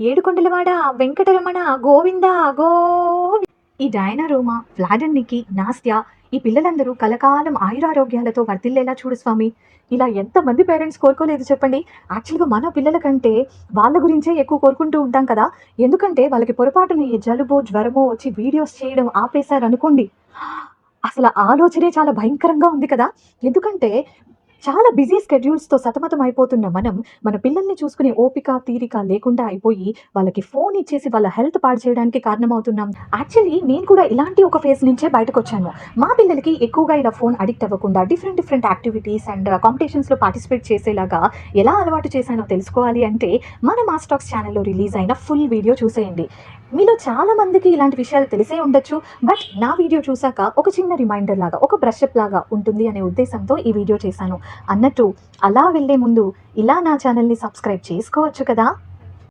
ఏడుకొండలవాడ వెంకటరమణ గోవింద గోవి ఈ డైనా రోమా, వ్లాడన్ నిక్కీ, నాస్త్య ఈ పిల్లలందరూ కలకాలం ఆయురారోగ్యాలతో వర్ధిల్లేలా చూడు స్వామి. ఇలా ఎంతమంది పేరెంట్స్ కోరుకోలేదు చెప్పండి. యాక్చువల్గా మన పిల్లల కంటే వాళ్ళ గురించే ఎక్కువ కోరుకుంటూ ఉంటాం కదా. ఎందుకంటే వాళ్ళకి పొరపాటున ఏ జలుబో జ్వరమో వచ్చి వీడియోస్ చేయడం ఆపేశారనుకోండి, అసలు ఆలోచనే చాలా భయంకరంగా ఉంది కదా. ఎందుకంటే చాలా బిజీ స్కెడ్యూల్స్‌తో సతమతం అయిపోతున్న మనం, మన పిల్లల్ని చూసుకునే ఓపిక, తీరిక లేకుండా అయిపోయి, వాళ్ళకి ఫోన్ ఇచ్చేసి వాళ్ళ హెల్త్ పాడు చేయడానికి కారణమవుతున్నాం. యాక్చువల్లీ నేను కూడా ఇలాంటి ఒక ఫేజ్ నుంచే బయటకొచ్చాను. మా పిల్లలకి ఎక్కువగా ఇలా ఫోన్ అడిక్ట్ అవ్వకుండా డిఫరెంట్ డిఫరెంట్ యాక్టివిటీస్ అండ్ కాంపిటీషన్స్‌లో పార్టిసిపేట్ చేసేలాగా ఎలా అలవాటు చేశానో తెలుసుకోవాలి అంటే, మన మాస్ టాక్స్ ఛానెల్‌లో రిలీజ్ అయిన ఫుల్ వీడియో చూసేయండి. మీలో చాలా మందికి ఇలాంటి విషయాలు తెలిసే ఉండొచ్చు. బట్ నా వీడియో చూసాక ఒక చిన్న రిమైండర్ లాగా, ఒక బ్రషప్ లాగా ఉంటుంది అనే ఉద్దేశంతో ఈ వీడియో చేశాను. అన్నట్టు అలా వెళ్ళే ముందు ఇలా నా ఛానల్‌ని సబ్స్క్రైబ్ చేసుకోవచ్చు కదా.